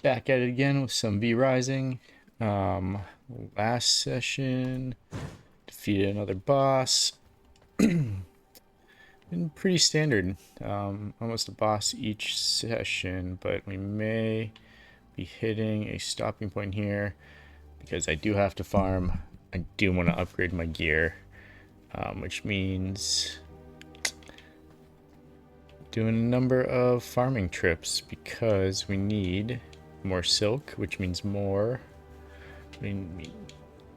Back at it again with some V Rising. Um, Last session, defeated another boss. Been pretty standard. Almost a boss each session, but we may be hitting a stopping point here because I do have to farm. I do want to upgrade my gear, which means doing a number of farming trips because we need more silk, which means more.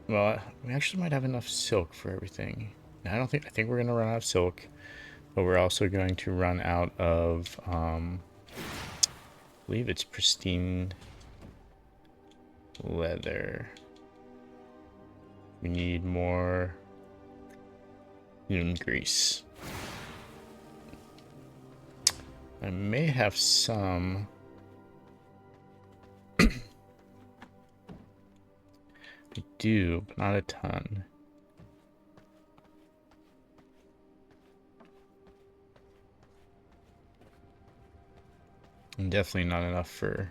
Well, we actually might have enough silk for everything. I think we're gonna run out of silk, but we're also going to run out of, I believe it's pristine leather. We need more mutant grease. I may have some. I do, but not a ton. And definitely not enough for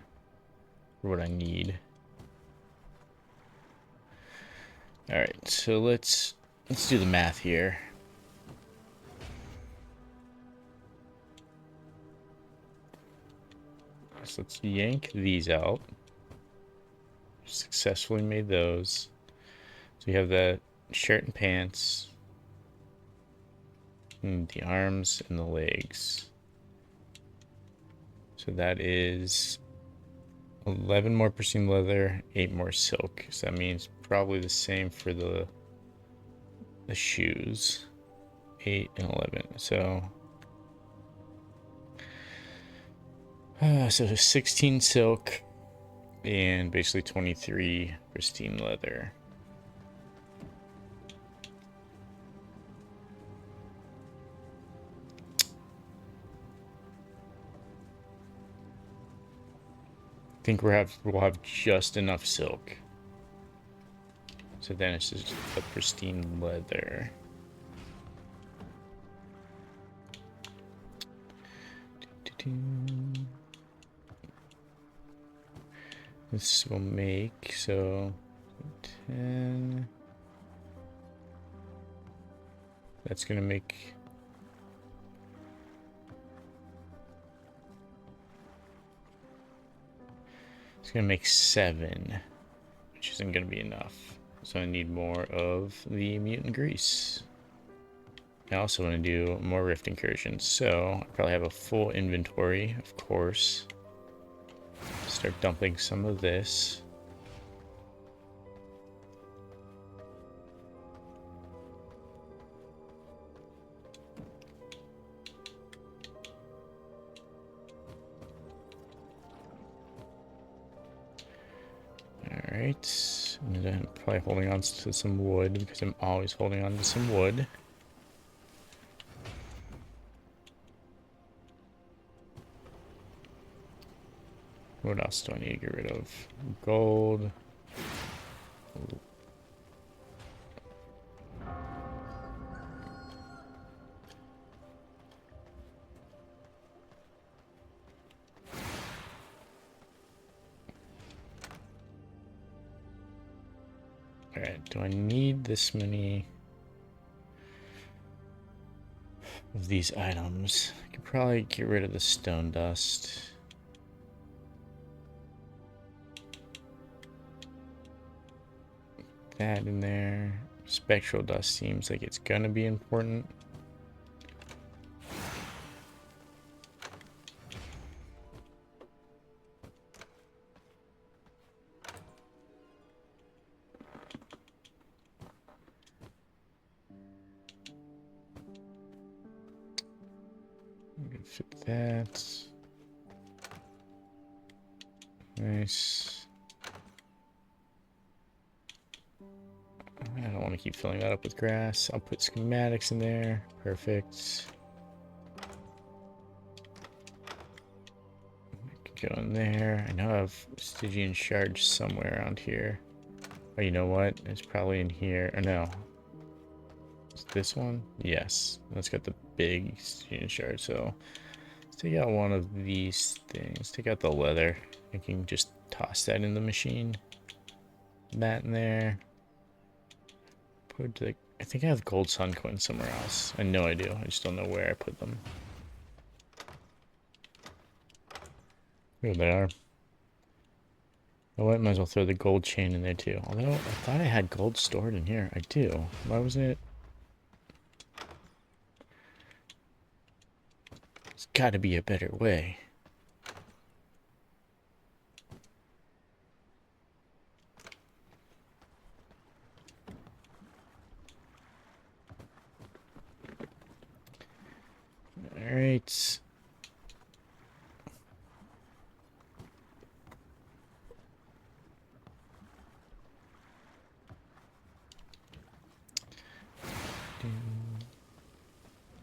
what I need. All right, so let's do the math here. So let's yank these out. Successfully made those. So we have the shirt and pants, and the arms and the legs. So that is 11 more pristine leather, 8 more silk. So that means probably the same for the shoes. 8 and 11. So 16 silk and basically 23 pristine leather. I think we'll have just enough silk. So then it's just the pristine leather. This will make, so 10. That's gonna make it's gonna make 7, which isn't gonna be enough. So I need more of the mutant grease. I also want to do more rift incursions, so I probably have a full inventory, of course. Start dumping some of this. Alright, I'm probably holding on to some wood because I'm always holding on to some wood. What else do I need to get rid of? Gold. Alright, do I need this many of these items? I could probably get rid of the stone dust. That in there. Spectral dust seems like it's gonna be important. We can fit that. Nice. I don't want to keep filling that up with grass. I'll put schematics in there. Perfect. Go in there. I know I have Stygian shards somewhere around here. Oh, you know what? It's probably in here. Or no. Is this one? Yes. That's got the big Stygian shard. So take out one of these things. Take out the leather. I can just toss that in the machine. That in there. Put the, I think I have gold sun coins somewhere else. I know I do. I just don't know where I put them. Here they are. Oh, I might as well throw the gold chain in there too. Although I thought I had gold stored in here. I do. Why wasn't it? There's got to be a better way. All right.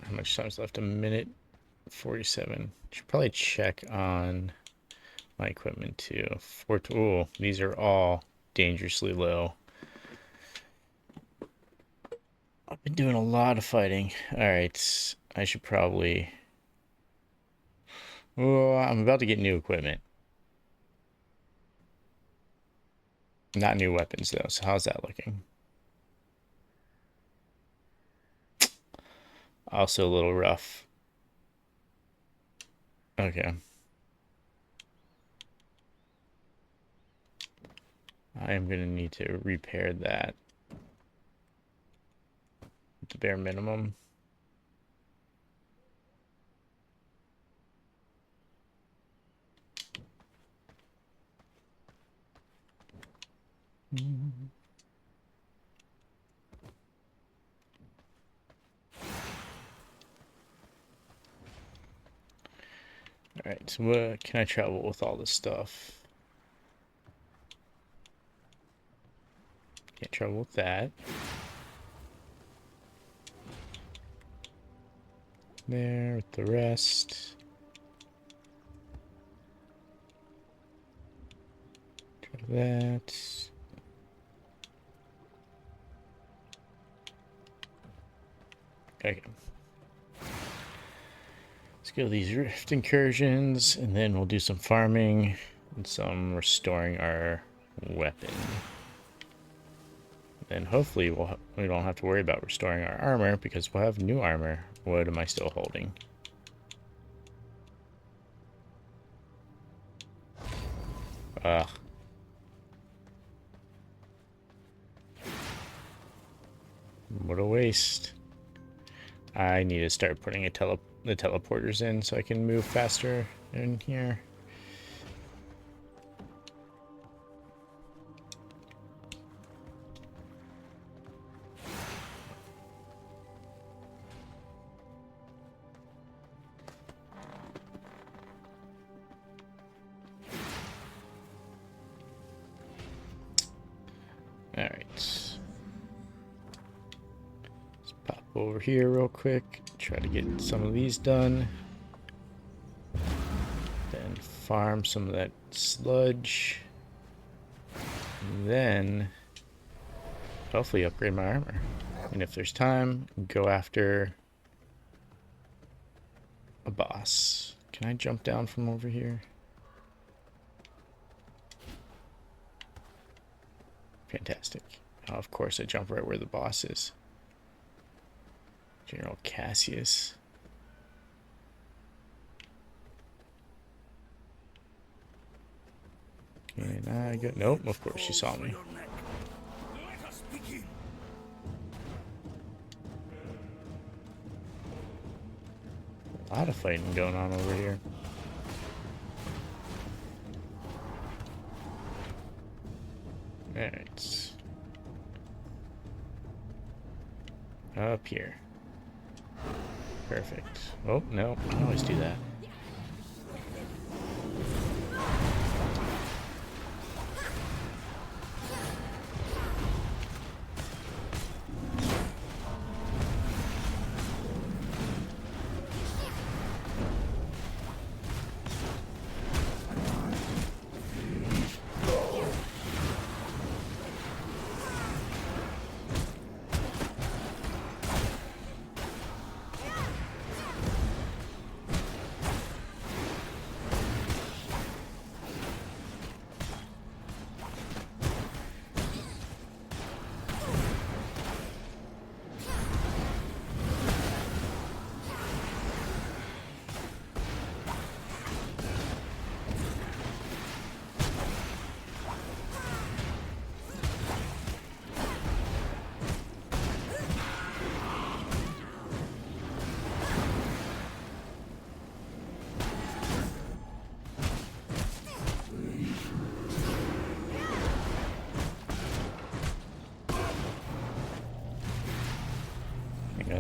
How much time's left? A minute 47. Should probably check on my equipment too. Oh, these are all dangerously low. I've been doing a lot of fighting. All right, I should probably. Oh, I'm about to get new equipment. Not new weapons though. So how's that looking? Also a little rough. Okay. I am going to need to repair that. The bare minimum. Alright, so what can I travel with all this stuff? Can't travel with that. There with the rest. Try that. Okay. Let's go these rift incursions, and then we'll do some farming and some restoring our weapon. Then hopefully we don't have to worry about restoring our armor because we'll have new armor. What am I still holding? Ugh. What a waste. I need to start putting the teleporters in so I can move faster in here. Over here real quick, try to get some of these done, then farm some of that sludge, and then hopefully upgrade my armor, and if there's time, go after a boss. Can I jump down from over here? Fantastic. Oh, of course I jump right where the boss is. General Cassius. Can I go? Nope, of course she saw me. A lot of fighting going on over here. Alright. Up here. Perfect. Oh, no. I always do that.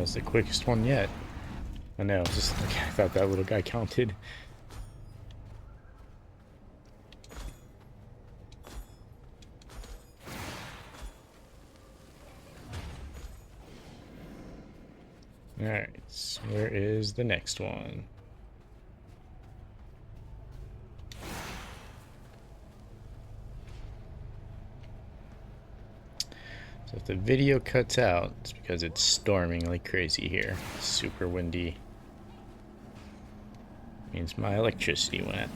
was the quickest one yet. I know, just like, I thought that little guy counted. Alright, so where is the next one? So if the video cuts out, it's because it's storming like crazy here. It's super windy. Means my electricity went.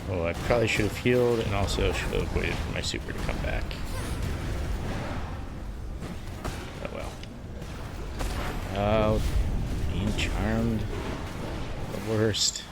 Oh, I probably should have healed and also should have waited for my super to come back. Oh well. Oh, being charmed. The worst.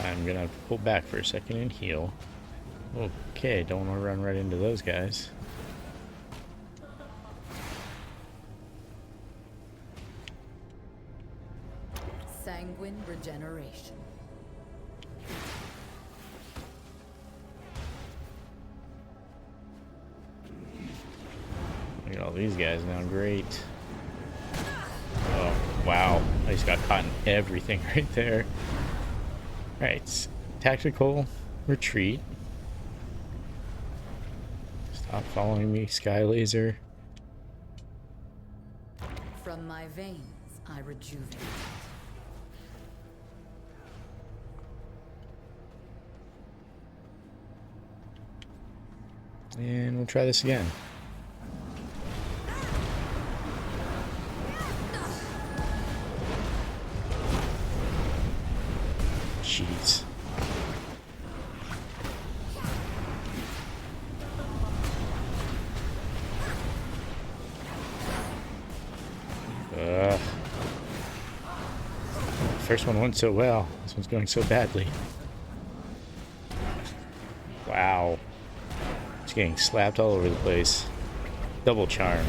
I'm gonna have to pull back for a second and heal. Okay, don't want to run right into those guys. Sanguine regeneration. Look at all these guys now, great. Oh, wow. I just got caught in everything right there. Alright, tactical retreat. Stop following me, Sky Laser. From my veins, I rejuvenate. And we'll try this again. Jeez. First one went so well. This one's going so badly. Wow. It's getting slapped all over the place. Double charmed.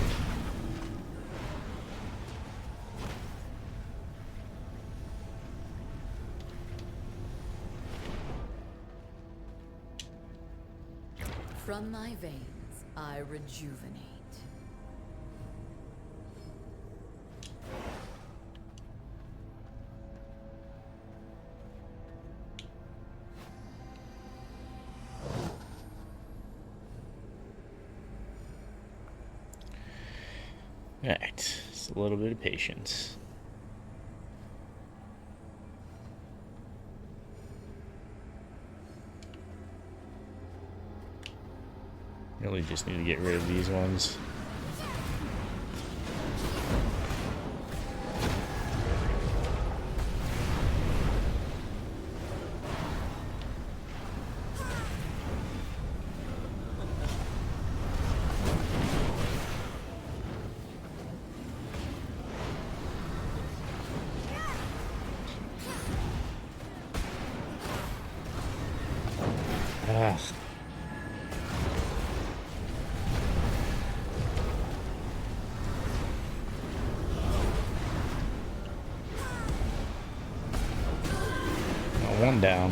From my veins, I rejuvenate. Alright, just a little bit of patience. Really just need to get rid of these ones. Ah. One down.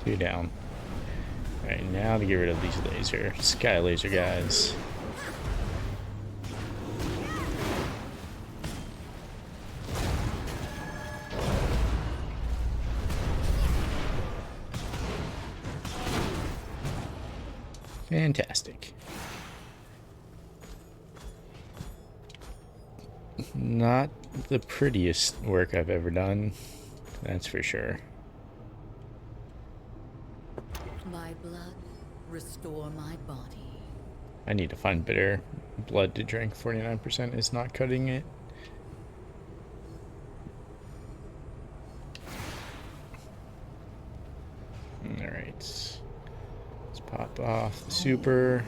Two down. Alright, now to get rid of these Sky Laser guys. Fantastic. Not the prettiest work I've ever done, that's for sure. My blood, restore my body. I need to find bitter blood to drink. 49% is not cutting it. Alright. off the super.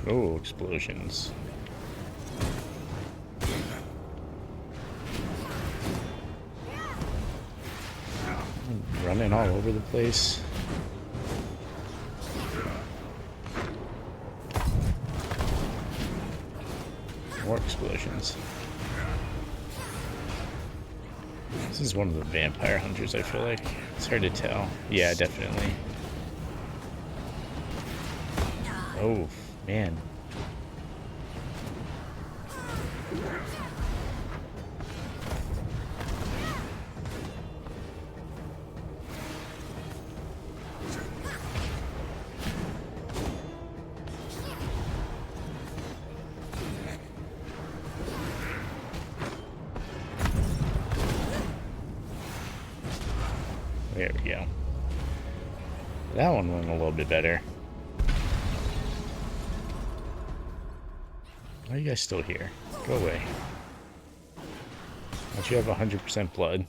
Oh, explosions. Running all over the place. More explosions. This is one of the vampire hunters, I feel like. It's hard to tell. Yeah, definitely. Oh, man. There we go. That one went a little bit better. Why are you guys still here? Go away. Don't you have 100% blood?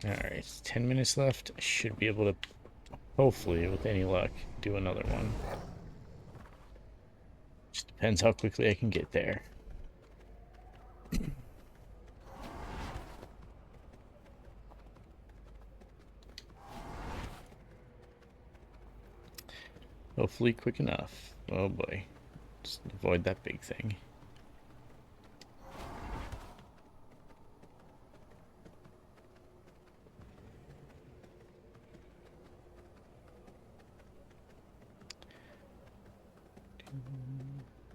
Alright, 10 minutes left. I should be able to, hopefully, with any luck, do another one. Just depends how quickly I can get there. Hopefully quick enough. Oh boy. Just avoid that big thing.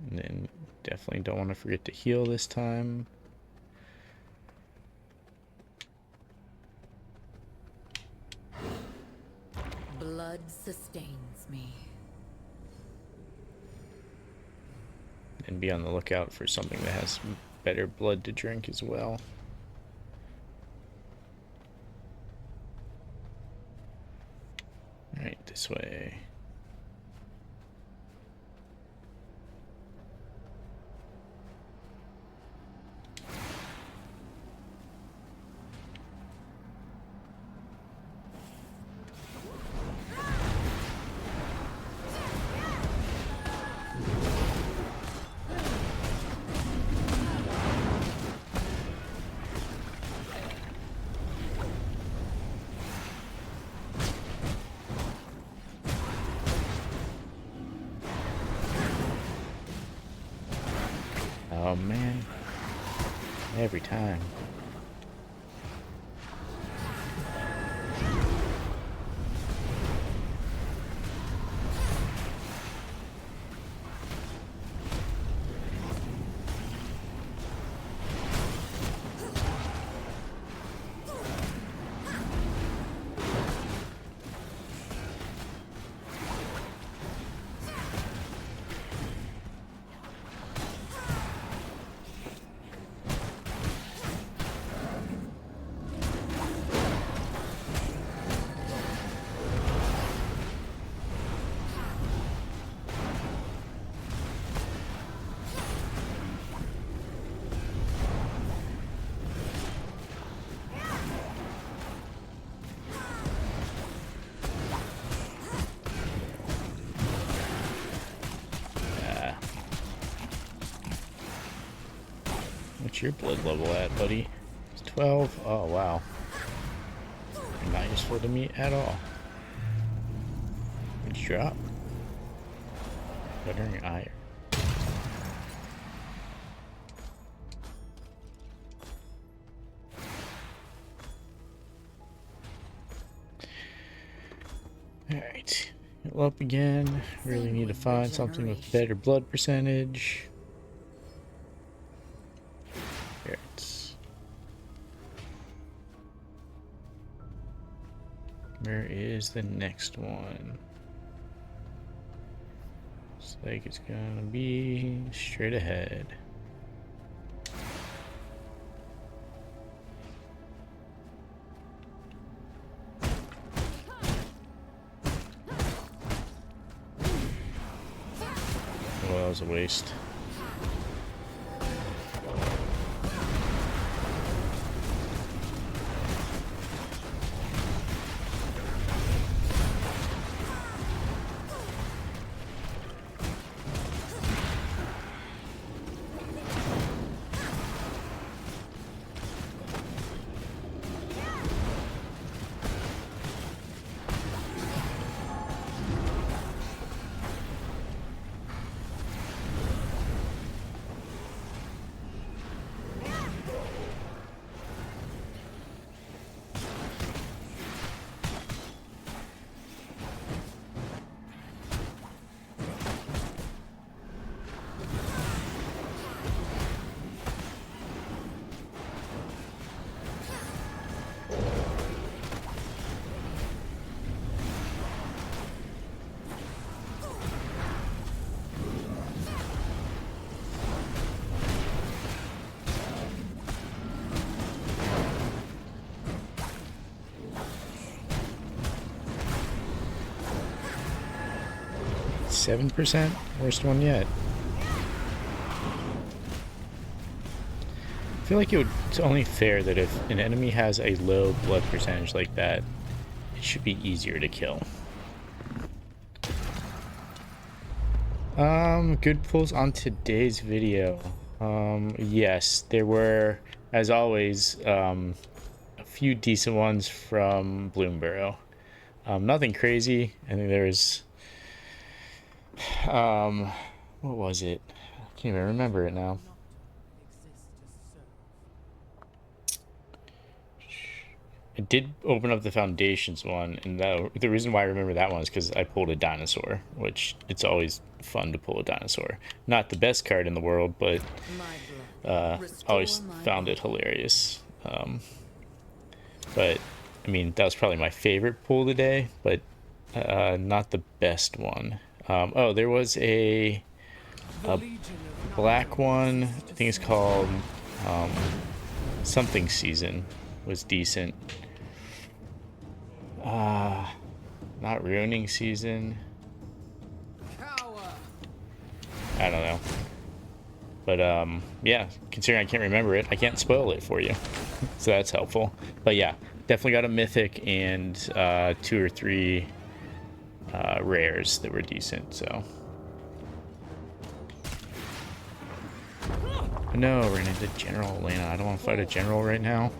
And then definitely don't want to forget to heal this time. Blood sustains me. And be on the lookout for something that has better blood to drink as well. Alright, this way. Oh man, every time. What's your blood level at, buddy? It's 12. Oh, wow. You're not useful to me at all. Good drop. Buttering iron. Alright. Heal up again. Really need to Sanguine find something with regeneration. better blood percentage. Carrots. Where is the next one? Looks like it's gonna be straight ahead. Well, that was a waste. %? Worst one yet. I feel like it's only fair that if an enemy has a low blood percentage like that, it should be easier to kill. Good pulls on today's video. Yes, there were, as always, a few decent ones from Bloomburrow. Nothing crazy. I think there was, what was it? I can't even remember it now. I did open up the Foundations one, and the reason why I remember that one is because I pulled a dinosaur, which it's always fun to pull a dinosaur. Not the best card in the world, but always found it hilarious. But I mean, that was probably my favorite pull today, but not the best one. Oh, there was a black one. I think it's called something season. Was decent. Not ruining season. I don't know. But yeah, considering I can't remember it, I can't spoil it for you. So that's helpful. But yeah, definitely got a mythic and 2 or 3 rares that were decent, so. No, we're into General Elena. I don't want to fight a general right now.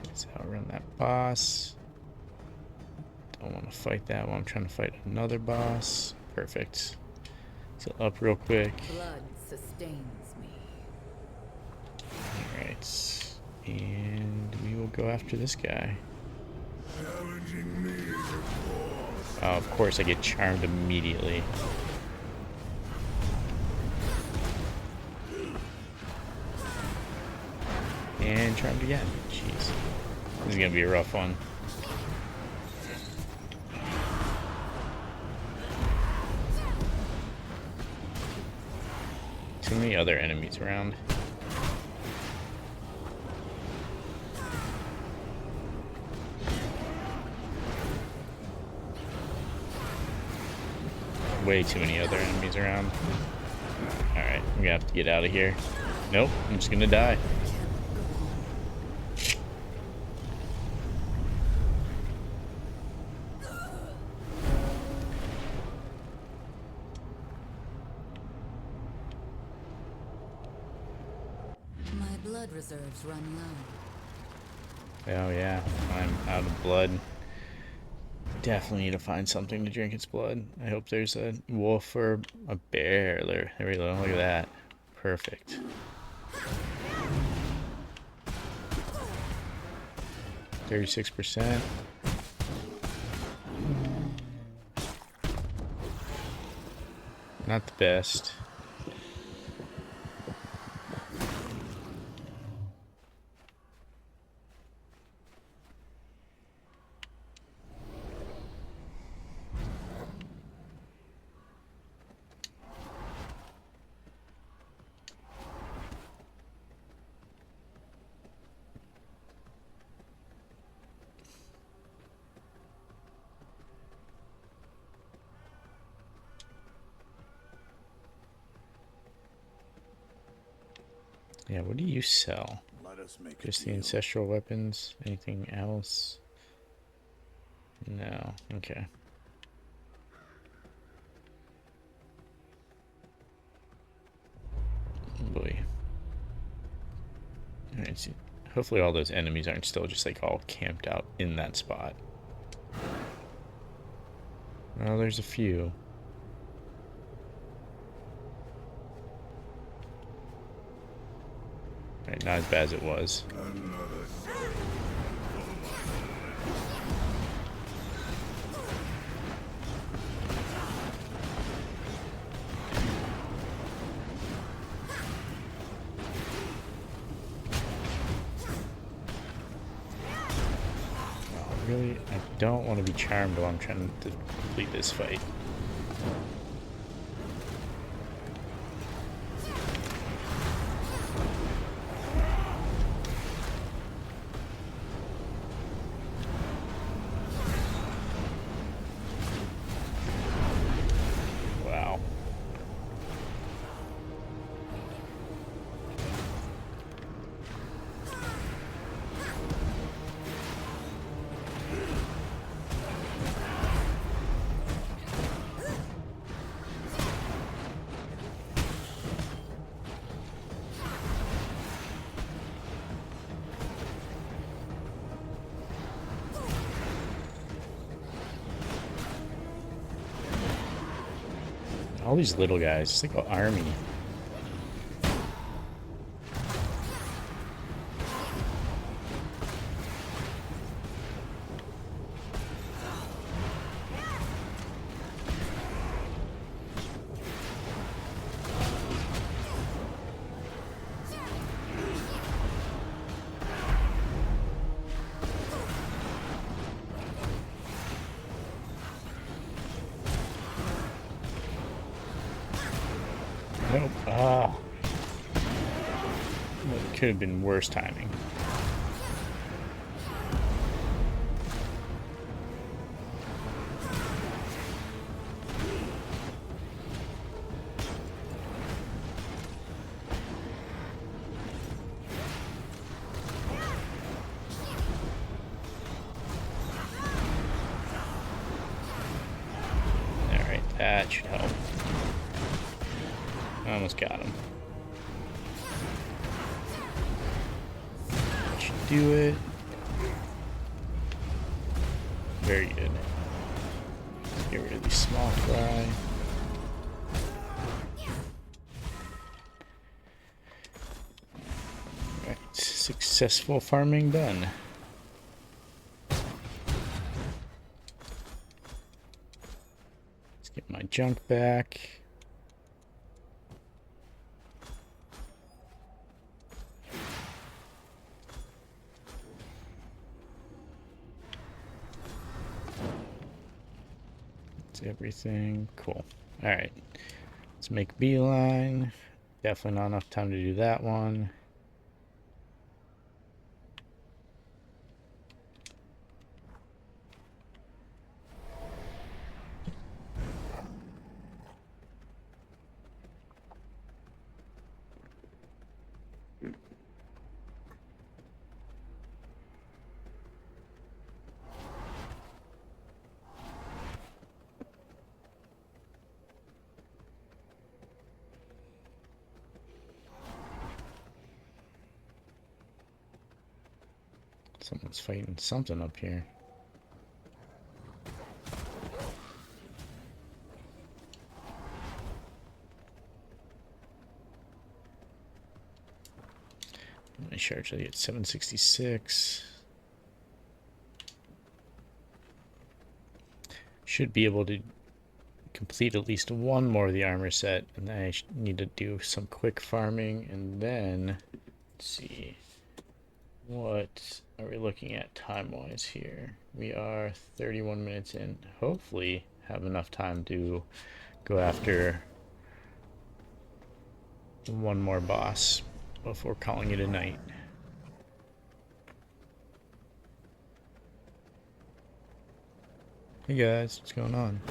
Let's outrun that boss. Don't want to fight that one. I'm trying to fight another boss. Perfect. So up real quick. Blood sustains me. Alright. And we will go after this guy. Of course I get charmed immediately. And charmed again. Jeez. This is gonna be a rough one. Too many other enemies around. Way too many other enemies around. Alright, I'm gonna have to get out of here. Nope, I'm just gonna die. My blood reserves run low. Oh yeah, I'm out of blood. Definitely need to find something to drink its blood. I hope there's a wolf or a bear. There we go. Look at that. Perfect. %. Not the best. Yeah, what do you sell? Let us make Just a the deal. ancestral weapons? Anything else? No. Okay. Boy. Alright, so hopefully all those enemies aren't still just like all camped out in that spot. Well, there's a few. Right, not as bad as it was. Really, I don't want to be charmed while I'm trying to complete this fight. Wow. All these little guys, it's like an army. Nope. Ah. That could have been worse timing. Alright, that should help. I almost got him. That should do it. Very good. Let's get rid of the small fry. Alright, successful farming done. Let's get my junk back. Everything cool. All right, let's make beeline. Definitely not enough time to do that one. Someone's fighting something up here. My charge I get 766. Should be able to complete at least one more of the armor set, and then I need to do some quick farming, and then let's see, what are we looking at time-wise here? We are 31 minutes in. Hopefully have enough time to go after one more boss before calling it a night. Hey guys, what's going on?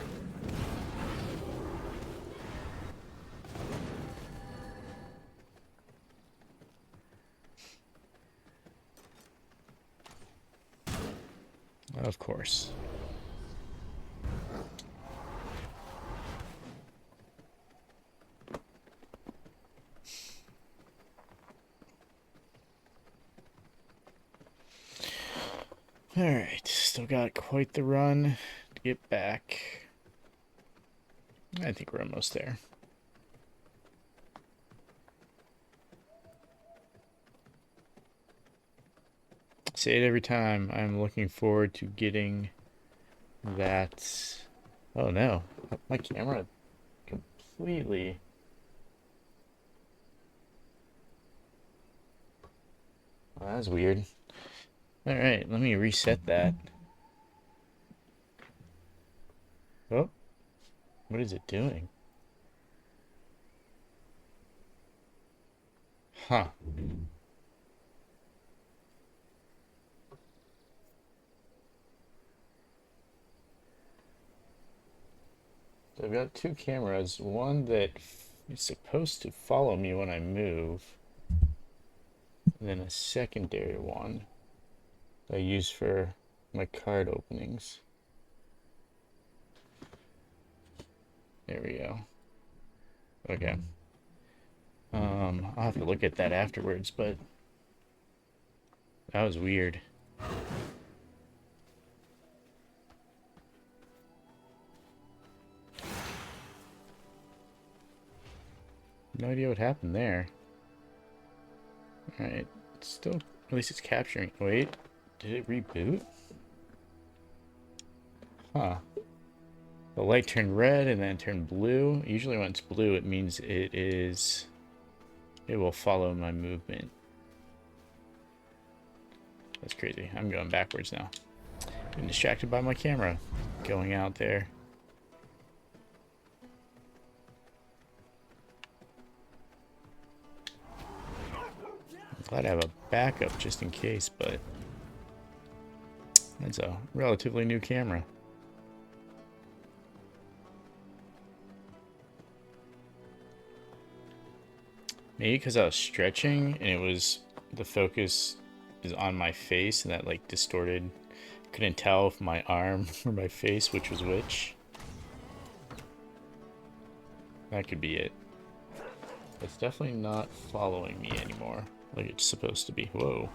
Of course. Alright, still got quite the run to get back. I think we're almost there. Say it every time. I'm looking forward to getting that. Oh no, my camera completely. Well, that's weird. Alright, let me reset that. Oh, what is it doing? Huh. So I've got two cameras, one that is supposed to follow me when I move, and then a secondary one that I use for my card openings. There we go. Okay. I'll have to look at that afterwards, but that was weird. No idea what happened there. Alright, still, at least it's capturing. Wait, did it reboot? Huh. The light turned red and then turned blue. Usually when it's blue, it means it will follow my movement. That's crazy. I'm going backwards now. Getting distracted by my camera going out there. I'm glad I have a backup just in case, but that's a relatively new camera. Maybe because I was stretching and it was, the focus is on my face and that like distorted, couldn't tell if my arm or my face, which was which. That could be it. It's definitely not following me anymore like it's supposed to be. Whoa.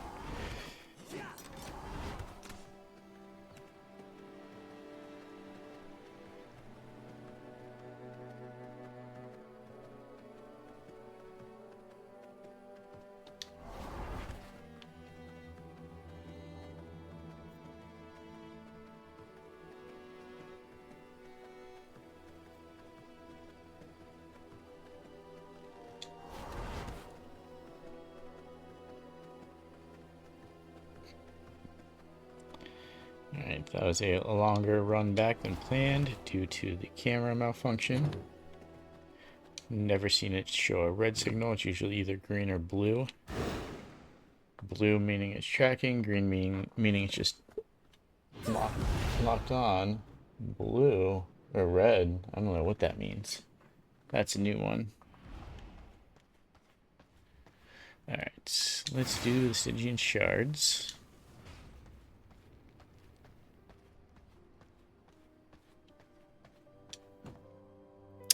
Alright, that was a longer run back than planned due to the camera malfunction. Never seen it show a red signal. It's usually either green or blue. Blue meaning it's tracking, green meaning it's just locked on. Blue or red, I don't know what that means. That's a new one. Alright, let's do the Stygian shards.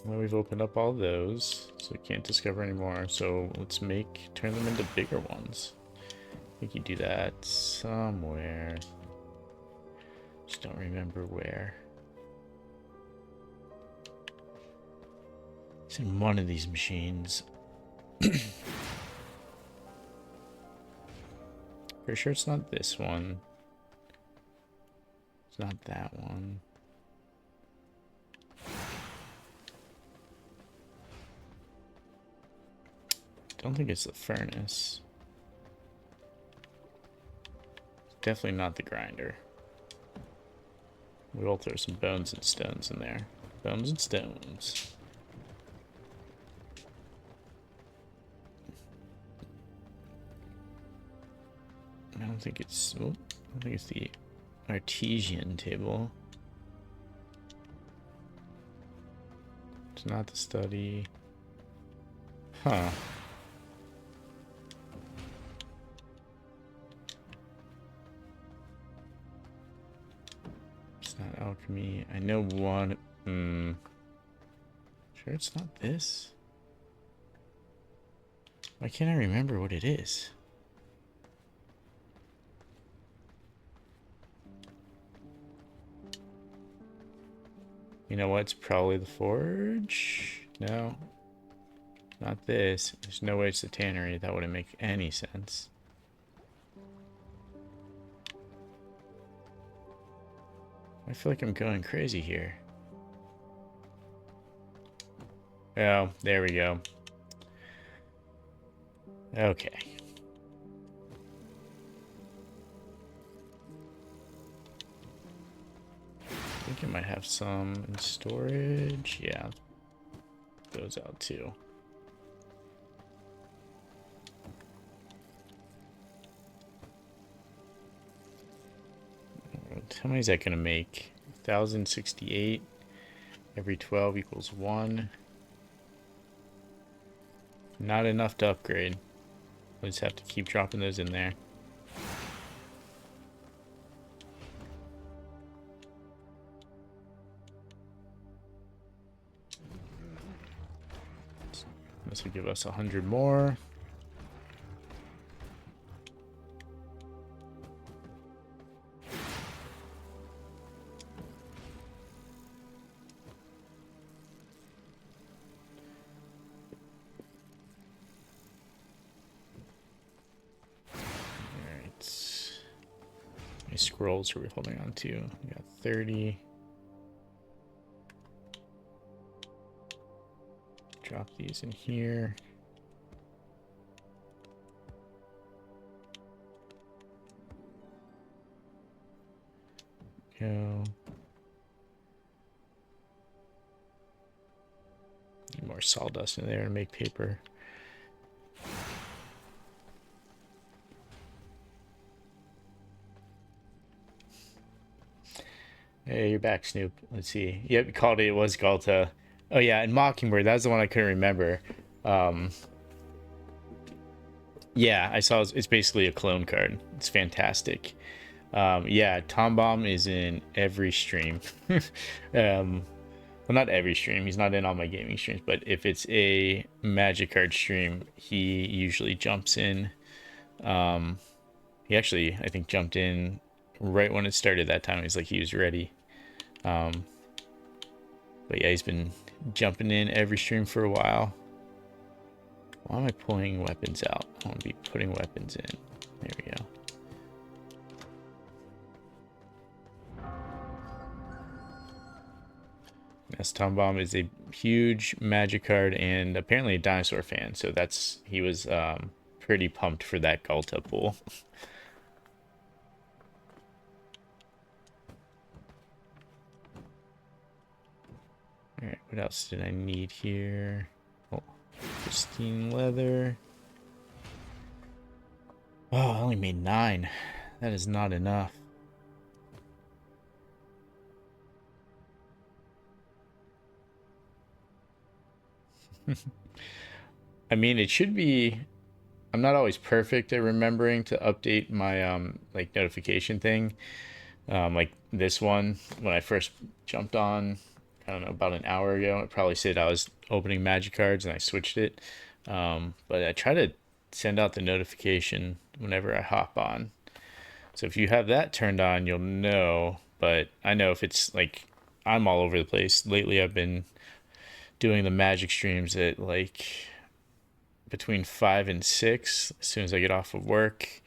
Well, we've opened up all those, so we can't discover any more. So let's turn them into bigger ones. think you do that somewhere. Just don't remember where. It's in one of these machines. Pretty sure it's not this one. It's not that one. Don't think it's the furnace. It's definitely not the grinder. We will throw some bones and stones in there. Bones and stones. I don't think it's. Oh, I don't think it's the artesian table. It's not the study. Huh. It's not alchemy. I know one. Sure it's not this? Why can't I remember what it is? You know what? It's probably the forge? No. Not this. There's no way it's the tannery. That wouldn't make any sense. I feel like I'm going crazy here. Oh, there we go. Okay. I think I might have some in storage. Yeah. Goes out too. How many is that going to make? 1,068. Every 12 equals 1. Not enough to upgrade. We'll just have to keep dropping those in there. This will give us 100 more. Scrolls are we holding on to? We got 30. Drop these in here. Go. Need more sawdust in there to make paper. Hey, you're back, Snoop. Let's see. Yep, called it. It was Galta. Oh yeah, and Mockingbird. That's the one I couldn't remember. Yeah, I saw. It's basically a clone card. It's fantastic. Yeah, Tom Bomb is in every stream. Well, not every stream. He's not in all my gaming streams, but if it's a Magic card stream, he usually jumps in. He actually, I think, jumped in right when it started that time. He's like, he was ready. But yeah, he's been jumping in every stream for a while. Why am I pulling weapons out? I want to be putting weapons in. There we go. Yes, Tom Bomb is a huge Magic card and apparently a dinosaur fan. So he was pretty pumped for that Galta pull. Alright, what else did I need here? Oh, pristine leather. Oh, I only made 9. That is not enough. I mean, it should be... I'm not always perfect at remembering to update my like notification thing. Like this one, when I first jumped on, I don't know, about an hour ago, it probably said I was opening Magic cards and I switched it. But I try to send out the notification whenever I hop on. So if you have that turned on, you'll know. But I know if it's like I'm all over the place. Lately, I've been doing the magic streams at like between 5 and 6 as soon as I get off of work.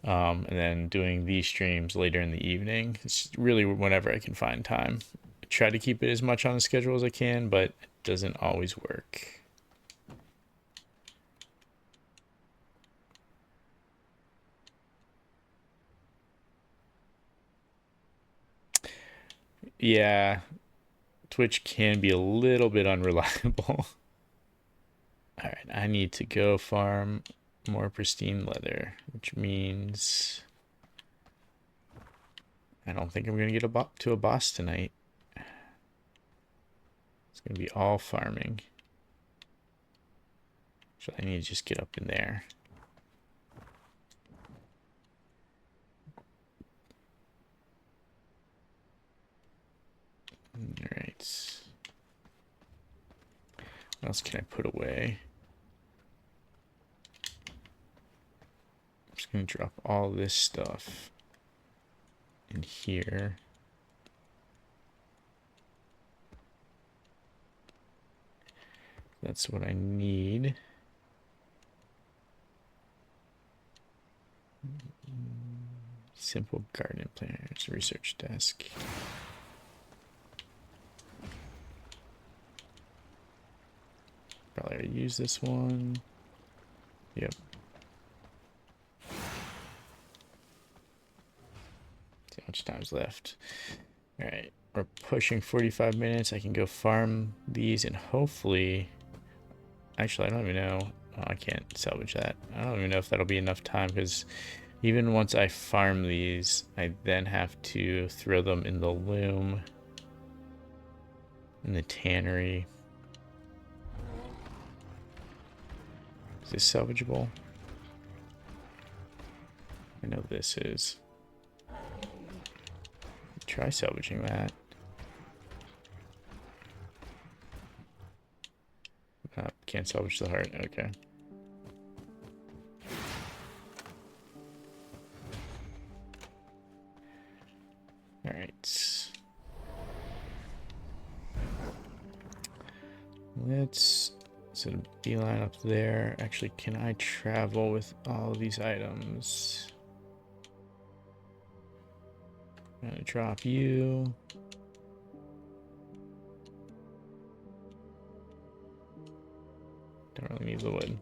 And then doing these streams later in the evening. It's really whenever I can find time. I try to keep it as much on the schedule as I can, but it doesn't always work. Yeah, Twitch can be a little bit unreliable. All right, I need to go farm more pristine leather, which means I don't think I'm gonna get to a boss tonight. It's gonna be all farming. So I need to just get up in there. All right. What else can I put away? I'm just gonna drop all this stuff in here. That's what I need. Simple garden planners, research desk. Probably already use this one. Yep. See how much time's left. All right, we're pushing 45 minutes. I can go farm these and hopefully, actually, I don't even know. Oh, I can't salvage that. I don't even know if that'll be enough time because even once I farm these, I then have to throw them in the loom, in the tannery. Is this salvageable? I know this is. Try salvaging that. Can't salvage the heart. Okay. All right. Let's set a beeline up there. Actually, can I travel with all of these items? I'm gonna drop you. Don't really need the wood.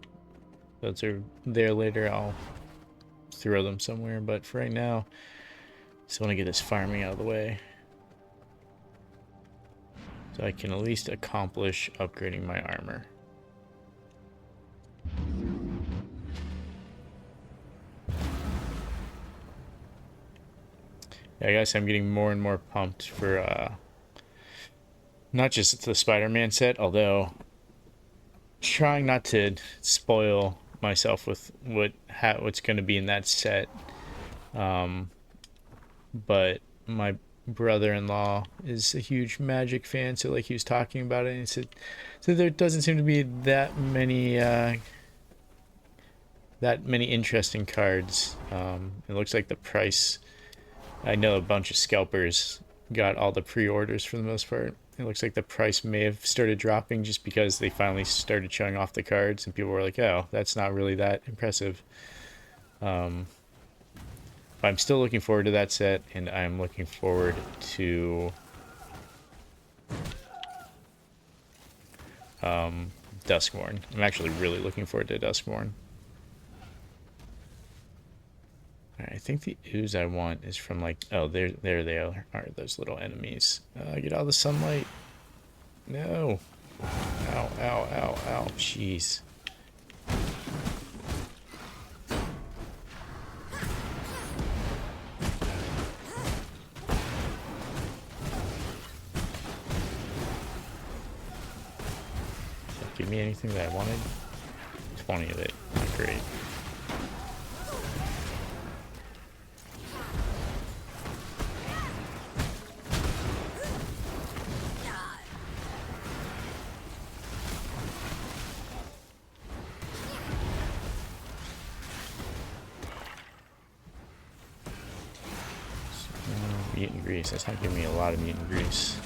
Those are there later. I'll throw them somewhere, but for right now, just want to get this farming out of the way. So I can at least accomplish upgrading my armor. Yeah, I guess I'm getting more and more pumped for not just the Spider-Man set, although trying not to spoil myself with what's going to be in that set. But my brother-in-law is a huge Magic fan, so like he was talking about it, and he said, so there doesn't seem to be that many interesting cards. It looks like the price. I know a bunch of scalpers got all the pre-orders for the most part. It looks like the price may have started dropping just because they finally started showing off the cards, and people were like, "Oh, that's not really that impressive." But I'm still looking forward to that set, and I'm looking forward to Duskmourn. I'm actually really looking forward to Duskmourn. I think the ooze I want is from like, oh, there they are those little enemies. Get all the sunlight. No. Ow, ow, ow, ow. Jeez. Give me anything that I wanted. 20 of it. Great. Mutant Grease. That's not giving me a lot of Mutant Grease.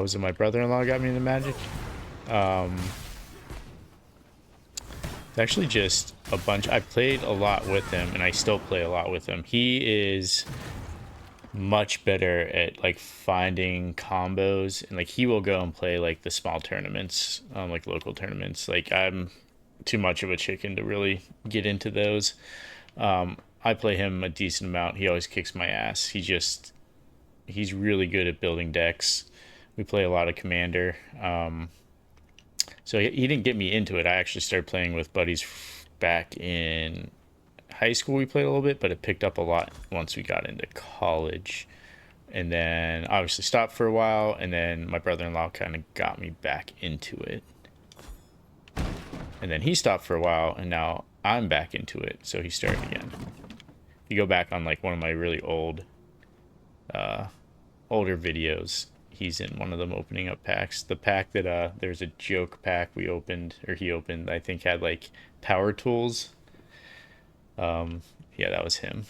Was it my brother-in-law got me into Magic? It's actually just a bunch. I played a lot with him, and I still play a lot with him. He is much better at like finding combos, and like he will go and play like the small tournaments, like local tournaments. Like I'm too much of a chicken to really get into those. I play him a decent amount. He always kicks my ass. He's really good at building decks. We play a lot of Commander. So he didn't get me into it. I actually started playing with buddies back in high school. We played a little bit, but it picked up a lot once we got into college. And then obviously stopped for a while, and then my brother-in-law kind of got me back into it. And then he stopped for a while, and now I'm back into it, so he started again. If you go back on like one of my really older videos, he's in one of them opening up packs. The pack that there's a joke pack we opened, or he opened, I think had like power tools. Yeah, that was him.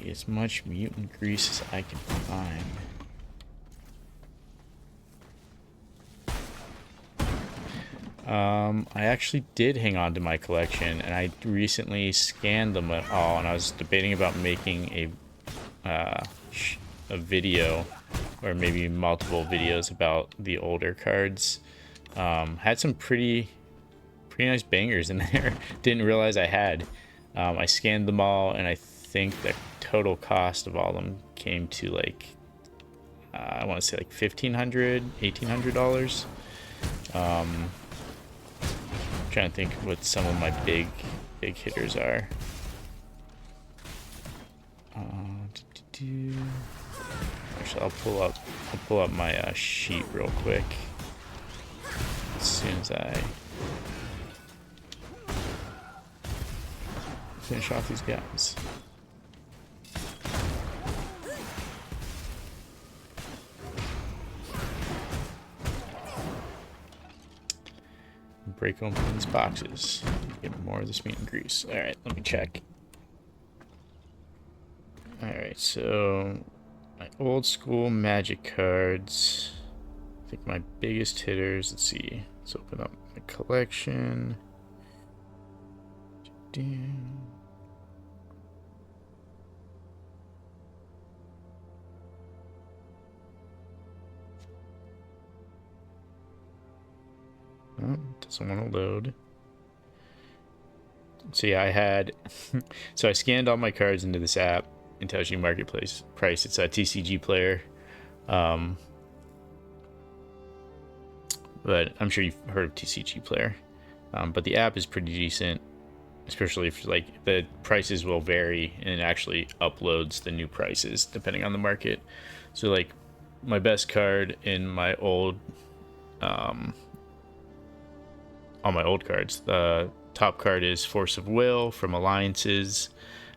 As much mutant grease as I can find. I actually did hang on to my collection, and I recently scanned them all, and I was debating about making a video, or maybe multiple videos about the older cards. Had some pretty nice bangers in there. Didn't realize I had. I scanned them all, and I think the total cost of all of them came to like I want to say like $1,500, $1,800. Trying to think what some of my big hitters are. Actually, I'll pull up my sheet real quick as soon as I finish off these guys. Break open these boxes. Get more of this mutant grease. Alright, let me check. Alright, so my old school Magic cards. I think my biggest hitters. Let's see. Let's open up my collection. Oh, doesn't want to load. So yeah, I had so I scanned all my cards into this app. It tells you marketplace price. It's a TCG Player, but I'm sure you've heard of TCG Player. But the app is pretty decent, especially if like the prices will vary, and it actually uploads the new prices depending on the market. So like my best card in my old on my old cards, the top card is Force of Will from Alliances,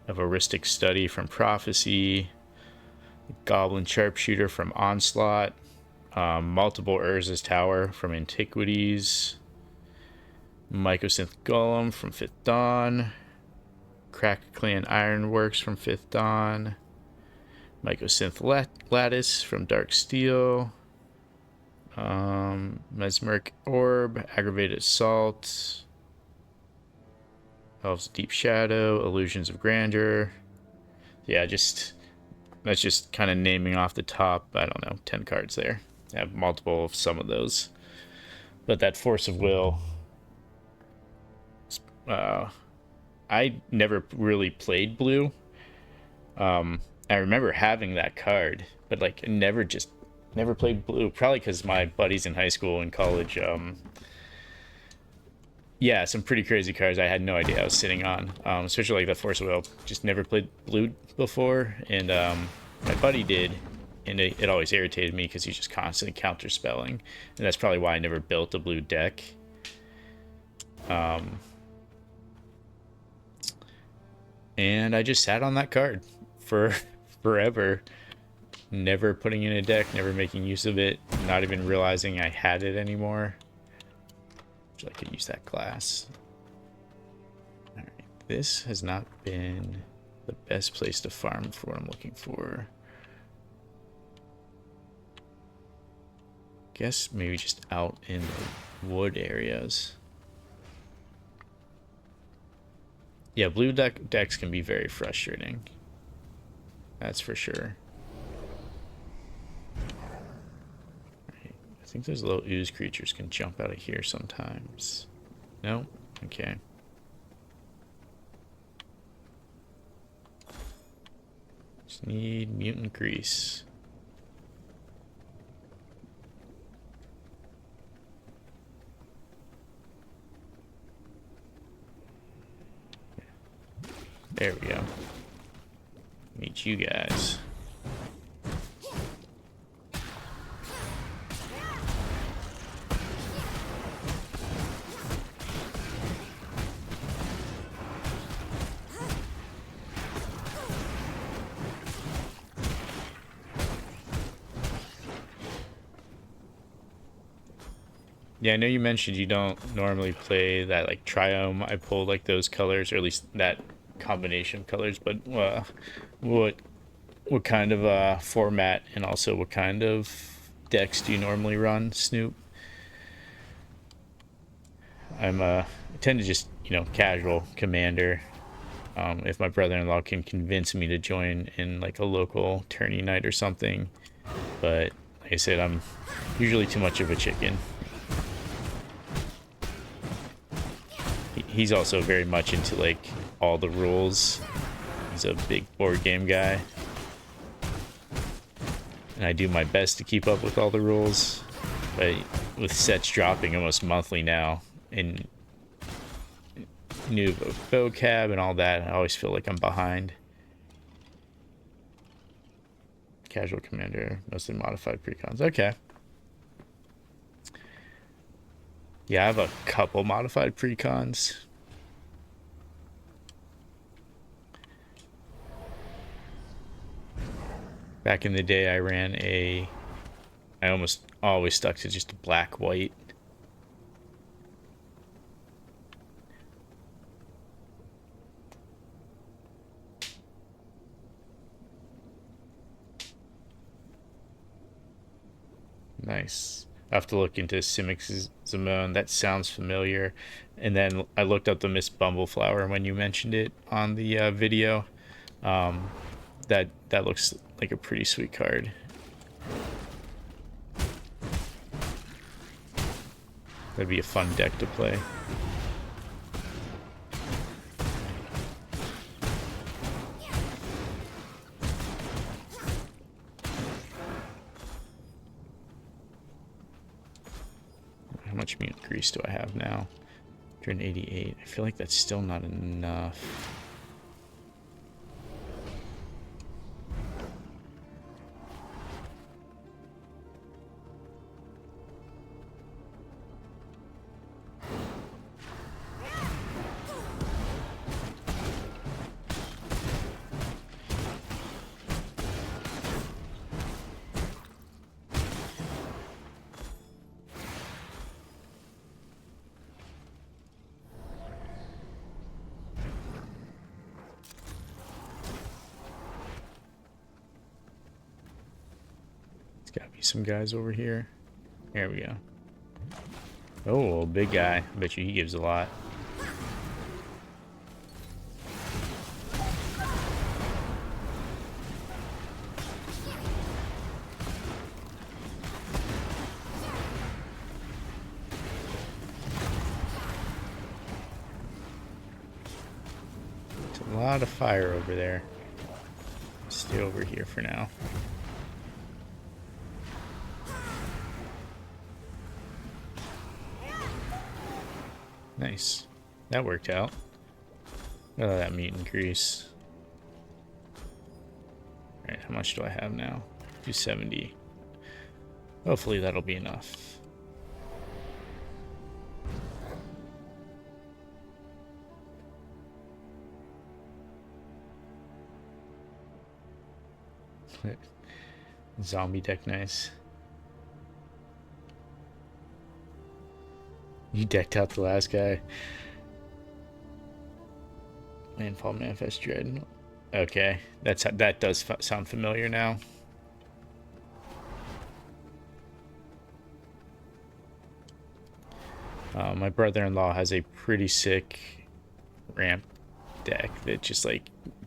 I have Aristic Study from Prophecy, Goblin Sharpshooter from Onslaught, multiple Urza's Tower from Antiquities, Mycosynth Golem from Fifth Dawn, Crack Clan Ironworks from Fifth Dawn, Mycosynth Lattice from Dark Steel, Mesmeric Orb, Aggravated Assault, Elves of Deep Shadow, Illusions of Grandeur. Yeah, that's just kind of naming off the top, I don't know, 10 cards there. I have multiple of some of those. But that Force of Will, I never really played blue. I remember having that card, but like never just Never played blue, probably because my buddies in high school and college, yeah, some pretty crazy cards I had no idea I was sitting on, especially like the Force of Will. Just never played blue before, and my buddy did, and it always irritated me because he's just constantly counterspelling, and that's probably why I never built a blue deck. And I just sat on that card for forever, never putting in a deck, never making use of it, not even realizing I had it anymore. I could use that class. Alright, this has not been the best place to farm for what I'm looking for. Guess maybe just out in the wood areas. Yeah, blue decks can be very frustrating. That's for sure. Right. I think those little ooze creatures can jump out of here sometimes. No? Okay. Just need mutant grease. There we go. Meet you guys. Yeah, I know you mentioned you don't normally play that like Triome. I pulled like those colors, or at least that combination of colors, but what kind of format and also what kind of decks do you normally run, Snoop? I tend to just, casual commander. If my brother-in-law can convince me to join in like a local tourney night or something, but like I said, I'm usually too much of a chicken. He's also very much into like all the rules. He's a big board game guy, and I do my best to keep up with all the rules, but with sets dropping almost monthly now and new vocab and all that, I always feel like I'm behind. Casual commander, mostly modified precons. Okay. Yeah, I have a couple modified precons. Back in the day, I almost always stuck to just black-white. Nice. I have to look into Simic Zamone. That sounds familiar. And then I looked up the Miss Bumbleflower when you mentioned it on the video. That looks like a pretty sweet card. That'd be a fun deck to play. How much mutant grease do I have now? 188. I feel like that's still not enough. Gotta be some guys over here. There we go. Oh, big guy. I bet you he gives a lot. It's a lot of fire over there. Stay over here for now. Nice. That worked out. Oh, that meat increase. Alright, how much do I have now? 270. Hopefully that'll be enough. Zombie deck, nice. You decked out the last guy. Landfall Manifest Dread. Okay, that does sound familiar now. My brother-in-law has a pretty sick ramp deck that just like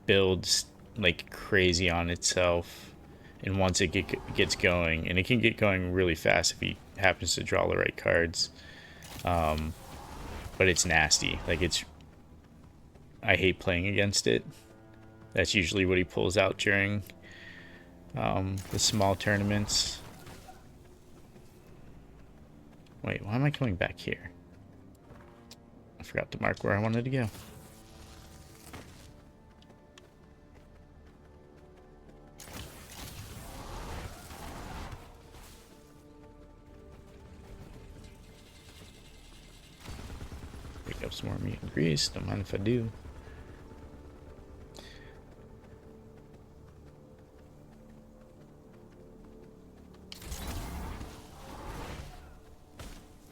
builds like crazy on itself, and once it gets going, and it can get going really fast if he happens to draw the right cards. But it's nasty. Like I hate playing against it. That's usually what he pulls out during the small tournaments. Wait, why am I coming back here? I forgot to mark where I wanted to go. Pick up some more meat and grease. Don't mind if I do.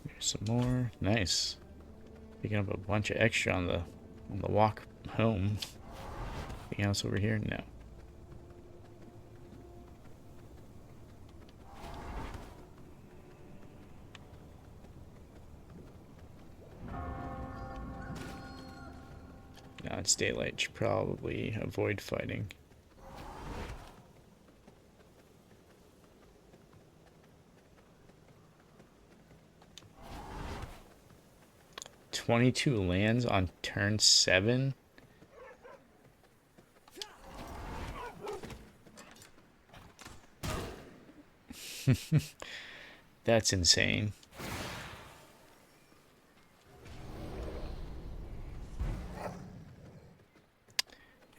Here's some more. Nice. Picking up a bunch of extra on the walk home. Anything else over here? No. Now it's daylight. Should probably avoid fighting. "22 lands on turn 7? That's insane.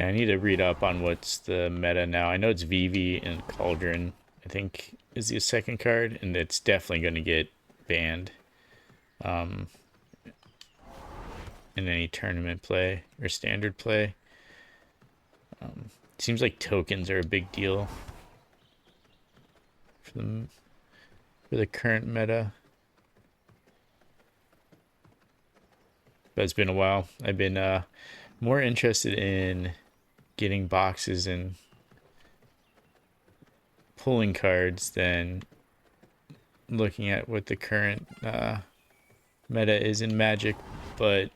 Yeah, I need to read up on what's the meta now. I know it's Vivi and Cauldron, I think, is the second card, and it's definitely going to get banned in any tournament play or standard play. Seems like tokens are a big deal for the current meta. But it's been a while. I've been more interested in getting boxes and pulling cards than looking at what the current meta is in Magic. But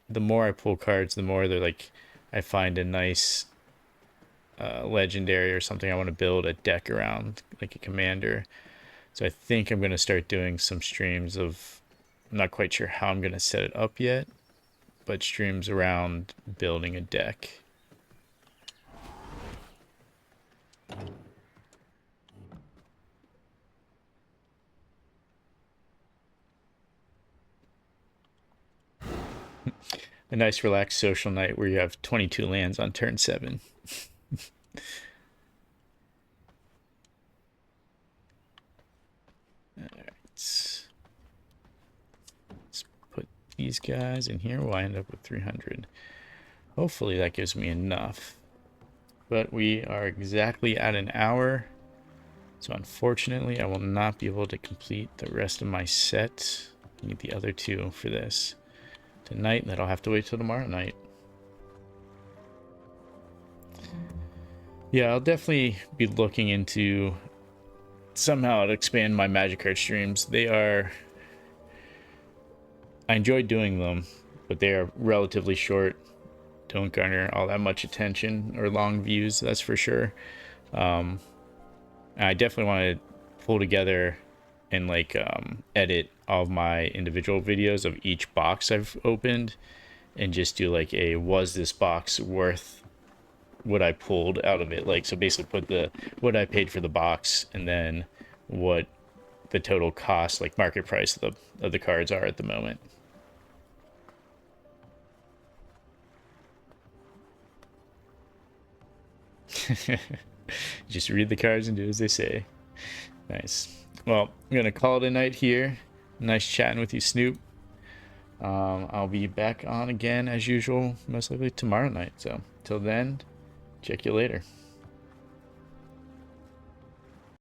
the more I pull cards, the more they're like, I find a nice legendary or something I want to build a deck around, like a commander. So I think I'm going to start doing some streams of, I'm not quite sure how I'm going to set it up yet, but streams around building a deck. A nice relaxed social night where you have 22 lands on turn 7. Alright. Let's put these guys in here. We'll end up with 300. Hopefully that gives me enough. But we are exactly at an hour. So unfortunately, I will not be able to complete the rest of my set. I need the other 2 for this tonight, and then I'll have to wait till tomorrow night. Yeah, I'll definitely be looking into somehow to expand my Magic card streams. I enjoy doing them, but they are relatively short. Don't garner all that much attention or long views, that's for sure. I definitely want to pull together and like edit all of my individual videos of each box I've opened and just do like a, was this box worth what I pulled out of it? Like, so basically put what I paid for the box and then what the total cost, like market price of the cards are at the moment. Just read the cards and do as they say. Nice. Well, I'm gonna call it a night here. Nice chatting with you, Snoop. I'll be back on again as usual, most likely tomorrow night. So till then, check you later.